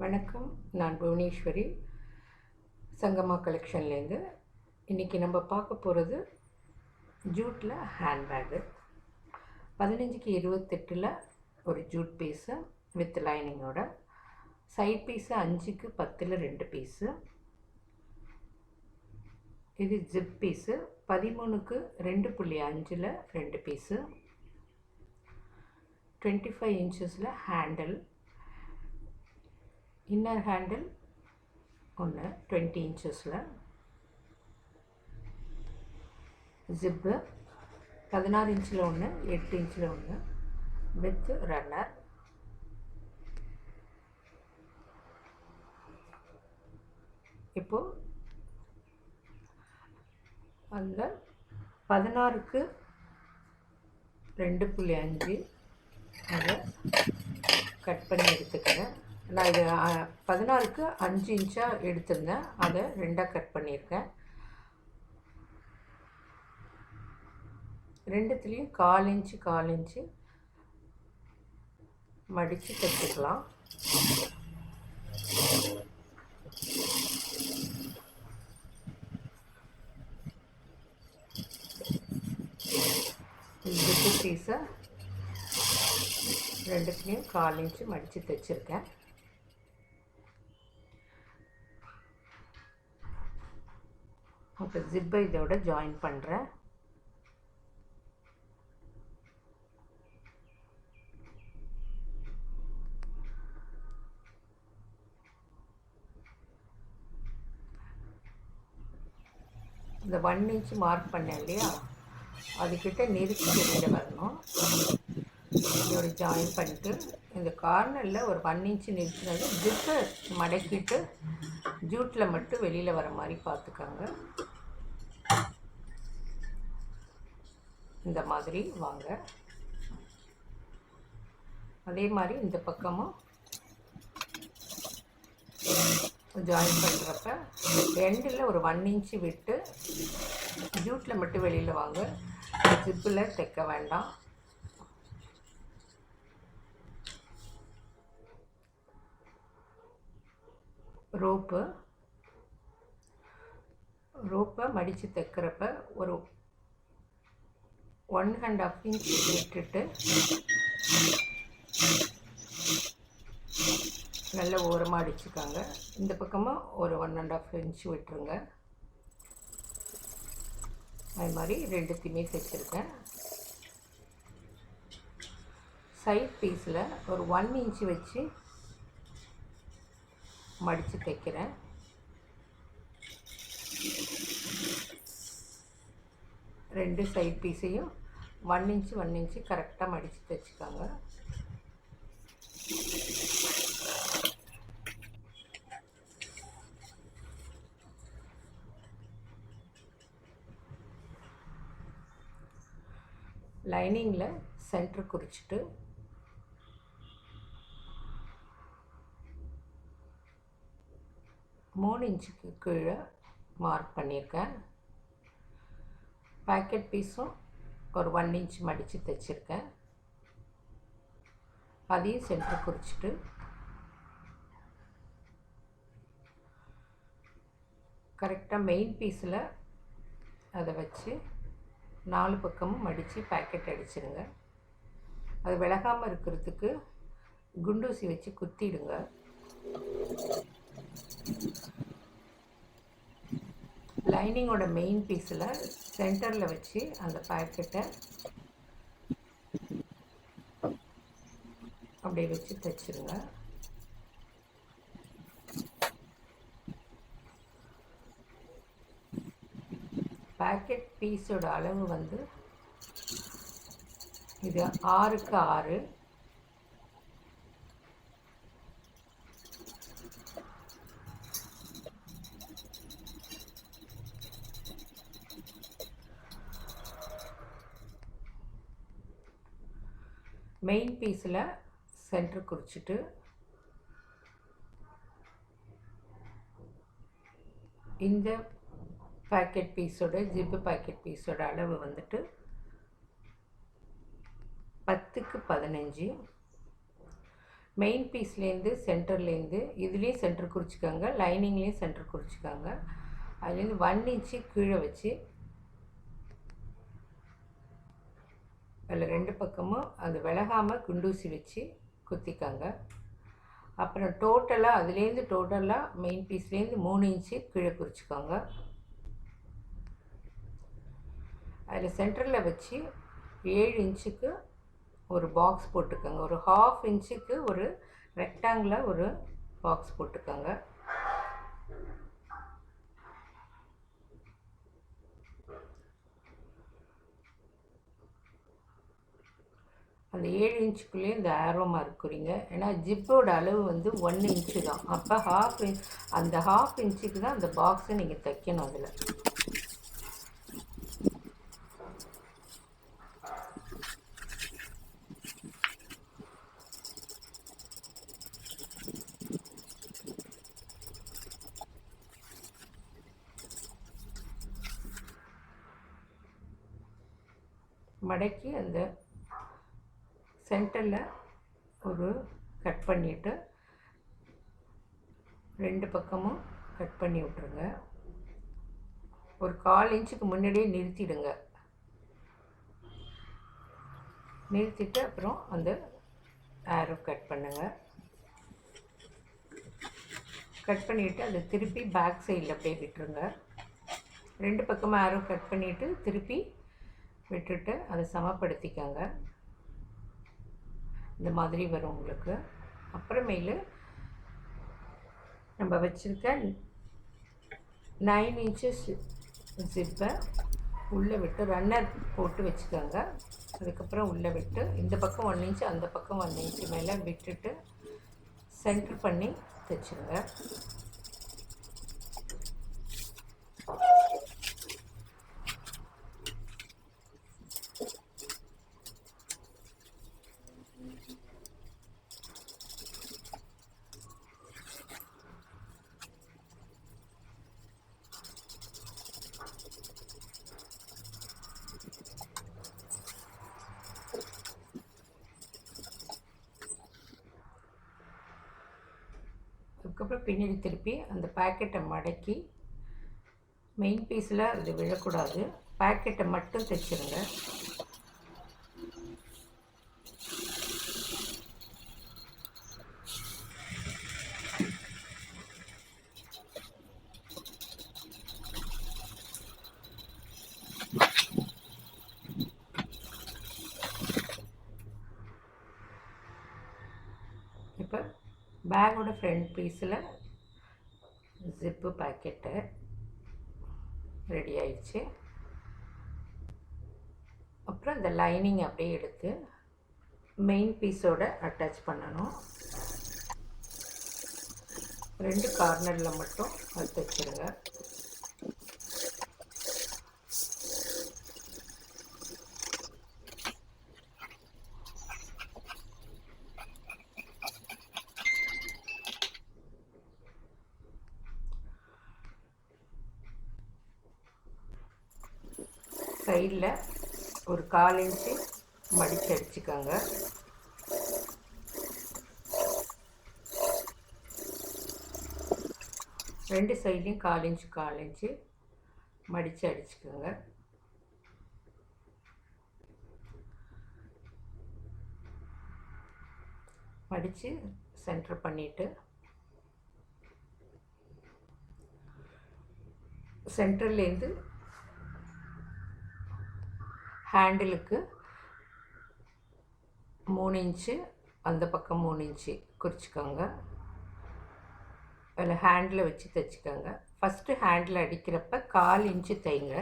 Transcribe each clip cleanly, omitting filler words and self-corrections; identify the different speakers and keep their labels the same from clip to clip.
Speaker 1: வணக்கம். நான் புவனேஸ்வரி, சங்கமா கலெக்ஷன்லேருந்து. இன்றைக்கி நம்ம பார்க்க போகிறது ஜூட்டில் ஹேண்ட்பேக்கு. 15க்கு 28 ஒரு ஜூட் பீஸு வித் லைனிங்கோட. சைட் பீஸு 5க்கு 10 2 பீஸு. இது ஜிப் பீஸு 13க்கு 2.5 2 பீஸு. 25 இன்ச்சஸில் ஹேண்டில். இன்னர் ஹேண்டில் ஒன்று 20 இன்ச்சஸில். ஜிப்பு 16 இன்ச்சில் ஒன்று, 8 இன்ச்சில் ஒன்று வித் ரன்னர். இப்போது அந்த 16க்கு 2.5 அதை கட் பண்ணி எடுத்துக்கிறேன். நான் இது 16க்கு 5 இன்ச்சாக எடுத்திருந்தேன், அதை 2ஆக கட் பண்ணியிருக்கேன். ரெண்டுத்துலேயும் 1/4 இன்ச்சு மடித்து தைச்சிக்கலாம். ஜிப்பு பீஸை ரெண்டுத்துலேயும் 1/4 இன்ச்சு மடித்து தைச்சிருக்கேன். இப்போ ஜிப்பை இதோட ஜாயின் பண்ணுறேன். இந்த 1 இன்ச்சு மார்க் பண்ணேன் இல்லையா, அதுக்கிட்ட நெருக்கி வெளியில் வரணும். இதோட ஜாயின் பண்ணிட்டு இந்த கார்னரில் ஒரு 1 இன்ச்சு நிறுத்தினது ஜிப்பை மடக்கிட்டு ஜூட்டில் மட்டும் வெளியில் வர மாதிரி பார்த்துக்கோங்க. இந்த மாதிரி வாங்க. அதே மாதிரி இந்த பக்கமும் ஜாயின் பண்ணுறப்ப எண்டில் ஒரு 1 இன்ச்சு விட்டு ஜூட்டில் மட்டும் வெளியில் வாங்க. ஜிப்பில் தைக்க வேண்டாம். ரோப்பை மடித்து தைக்கிறப்ப ஒரு 1.5 இன்ச் விட்டுட்டு நல்ல ஓரமாக அடிச்சுக்காங்க. இந்த பக்கமாக ஒரு 1.5 இன்ச் விட்டுருங்க. அது மாதிரி ரெண்டுத்தையுமே தைச்சிருக்கேன். சைட் பீஸில் ஒரு 1 இன்ச்சு வச்சு மடித்து தைக்கிறேன். ரெண்டு சைட் பீஸையும் 1 இன்ச்சு கரெக்டாக மடித்து தைச்சிக்காங்க. லைனிங்கில் சென்டர் குறிச்சிட்டு மூணு இன்ச்சுக்கு கீழே மார்க் பண்ணியிருக்கேன். பாக்கெட் பீஸும் ஒரு 1 இன்ச் மடித்து தைச்சிருக்கேன். அதையும் சென்டர் குறிச்சிட்டு கரெக்டாக மெயின் பீஸில் அதை வச்சு 4 பக்கமும் மடித்து பாக்கெட் அடிச்சிடுங்க. அது விலகாமல் இருக்கிறதுக்கு குண்டூசி வச்சு குத்திடுங்க. லைனிங்கோட மெயின் பீஸில் சென்டரில் வச்சு அந்த பாக்கெட்டை அப்படியே வச்சு தைச்சிருங்க. பாக்கெட் பீஸோட அளவு வந்து இது 6க்கு 6. மெயின் பீஸில் சென்டர் குறிச்சிட்டு இந்த பாக்கெட் பீஸோட ஜிப்பு பாக்கெட் பீஸோட அளவு வந்துட்டு 10க்கு 15. மெயின் பீஸ்லேருந்து சென்டர்லேருந்து இதுலேயும் சென்டர் குறிச்சிக்கோங்க, லைனிங்லேயும் சென்டர் குறிச்சிக்கோங்க. அதுலேருந்து 1 இன்ச்சு கீழே வச்சு அதில் 2 பக்கமும் அது விலகாமல் குண்டூசி வச்சு குத்திக்கோங்க. அப்புறம் டோட்டலாக அதுலேருந்து டோட்டலாக மெயின் பீஸ்லேருந்து 3 இன்ச்சு கீழே குறிச்சிக்கோங்க. அதில் சென்டரில் வச்சு 7 இன்ச்சுக்கு ஒரு பாக்ஸ் போட்டுக்கோங்க. ஒரு 1/2 இன்ச்சுக்கு ஒரு ரெக்டாங்கிளாக ஒரு பாக்ஸ் போட்டுக்கோங்க. அந்த 7 இன்ச்சுக்குள்ளேயே இந்த ஆரோ மார்க் குறிங்க. ஏன்னா ஜிப்போட அளவு வந்து 1 இன்ச்சு தான். அப்போ அந்த 1/2 இன்ச்சுக்கு தான் அந்த பாக்ஸை நீங்கள் தைக்கணும். அதில் மடக்கி அந்த சென்டரில் ஒரு கட் பண்ணிவிட்டு 2 பக்கமும் கட் பண்ணி விட்ருங்க. ஒரு 1/4 இன்ச்சுக்கு முன்னாடியே நிறுத்திடுங்க. நிறுத்திட்டு அப்புறம் அந்த ஆரோ கட் பண்ணுங்கள். கட் பண்ணிவிட்டு அதை திருப்பி பேக் சைடில் அப்படியே விட்டுருங்க. 2 பக்கமும் ஆரோ கட் பண்ணிவிட்டு திருப்பி விட்டுட்டு அதை சமப்படுத்திக்கோங்க. இந்த மாதிரி வரும் உங்களுக்கு. அப்புறமேலு நம்ம வச்சுருக்க 9 இன்ச்சஸ் ஜிப்பை உள்ளே விட்டு ரன்னர் போட்டு வச்சுக்கோங்க. அதுக்கப்புறம் உள்ளே விட்டு இந்த பக்கம் 1 இன்ச்சு அந்த பக்கம் 1 இன்ச்சு மேலே விட்டுட்டு சென்டர் பண்ணி தைச்சுருங்க. அதுக்கப்புறம் பின்னாடி திருப்பி அந்த பேக்கெட்டை மடக்கி மெயின் பீஸில் அது விழக்கூடாது, பேக்கெட்டை மட்டும் தைச்சிருங்க. இப்போ பேக்கோட ஃப்ரண்ட் பீஸில் ஜிப்பு பேக்கெட்டு ரெடி ஆயிடுச்சு. அப்புறம் இந்த லைனிங் அப்படியே எடுத்து மெயின் பீஸோடு அட்டாச் பண்ணணும். 2 கார்னரில் மட்டும் அது தைச்சிருங்க. சைடில் ஒரு 1/4 இன்ச்சு மடித்து அடிச்சுக்கோங்க. ரெண்டு சைட்லேயும் 1/4 இன்ச்சு மடித்து அடிச்சுக்கோங்க. மடித்து சென்டர் பண்ணிவிட்டு சென்டர்லேருந்து ஹேண்டிலுக்கு 3 இன்ச்சு அந்த பக்கம் 3 இன்ச்சு குறிச்சிக்கோங்க. அதில் ஹேண்டில் வச்சு தைச்சிக்கோங்க. ஃபஸ்ட்டு ஹேண்டில் அடிக்கிறப்ப 1/4 இன்ச்சு தைங்க.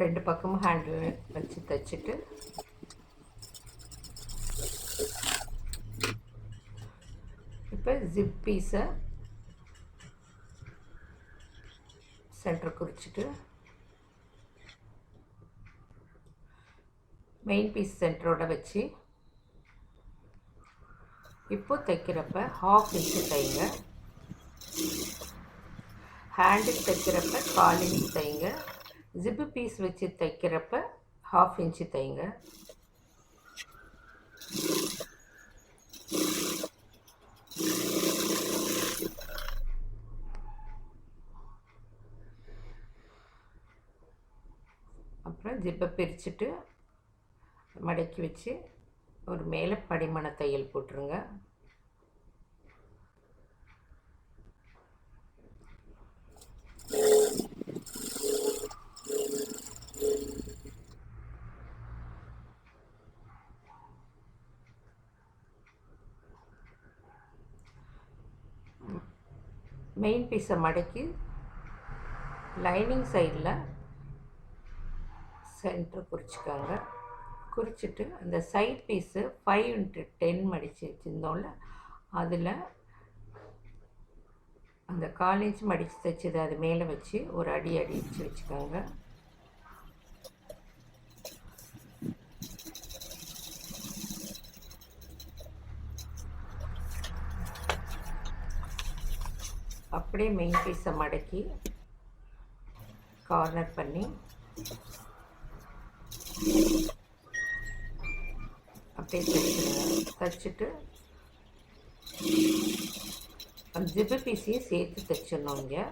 Speaker 1: ரெண்டு பக்கமும் ஹேண்டில் வச்சு தைச்சிட்டு இப்போ ஜிப் பீஸை சென்டர் குறிச்சிட்டு மெயின் பீஸ் சென்டரோட வச்சு இப்போ தைக்கிறப்ப 1/2 இன்ச்சு தைங்க. ஹேண்டுக்கு தைக்கிறப்ப 1/4 இன்ச் தைங்க. ஜிப்பு பீஸ் வச்சு தைக்கிறப்ப 1/2 இன்ச்சு தைங்க. அப்புறம் ஜிப்பை பிரிச்சுட்டு மடக்கி வச்சு ஒரு மேலே படிமான தையல் போட்டுருங்க. மெயின் பீஸை மடக்கி லைனிங் சைடில் சென்டர் குறிச்சிக்கோங்க. குறிச்சிட்டு அந்த சைட் பீஸு 5x10 மடித்து வச்சுருந்தோம்ல, அதில் அந்த 1/4 இன்ச் மடித்து தைச்சது அது மேலே வச்சு ஒரு அடிச்சு வச்சுக்கோங்க. அப்படியே மெயின் பீஸை மடக்கி கார்னர் பண்ணி அப்படியே தைச்சிடுங்க. தைச்சிட்டு அந்த ஜிப்பு பீஸையும் சேர்த்து தைச்சிடணும். இங்கே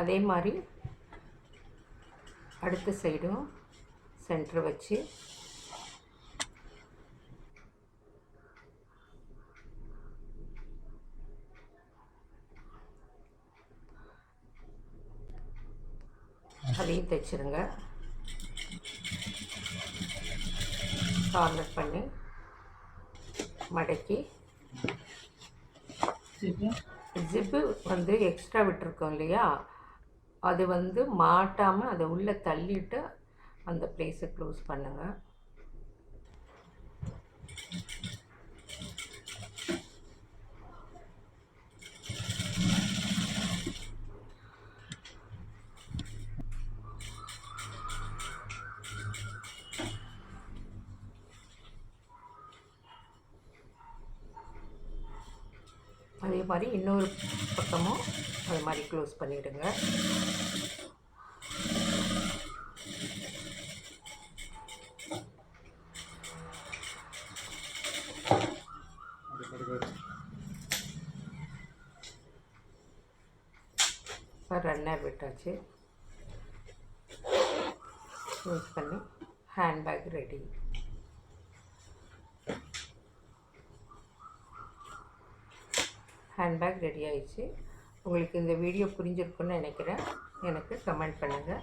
Speaker 1: அதே மாதிரி அடுத்த சைடும் சென்டர் வச்சு அதையும் தைச்சிருங்க. கார்னர் பண்ணி மடக்கி ஜிப்பு வந்து எக்ஸ்ட்ரா விட்டுருக்கோம் இல்லையா, அது வந்து மாட்டாமல் அதை உள்ளே தள்ளிட்டு அந்த ப்ளேஸை க்ளோஸ் பண்ணுங்கள். அதே மாதிரி இன்னொரு பக்கமும் அது மாதிரி க்ளோஸ் பண்ணிவிடுங்க. இப்போ ரன்னர் விட்டாச்சு. க்ளோஸ் பண்ணி ஹேண்ட்பேக் ரெடி. ஹேண்ட்பேக் ரெடி ஆயிடுச்சு. உங்களுக்கு இந்த வீடியோ புரிஞ்சிருக்குன்னு நினைக்கிறேன். எனக்கு கமெண்ட் பண்ணுங்கள்.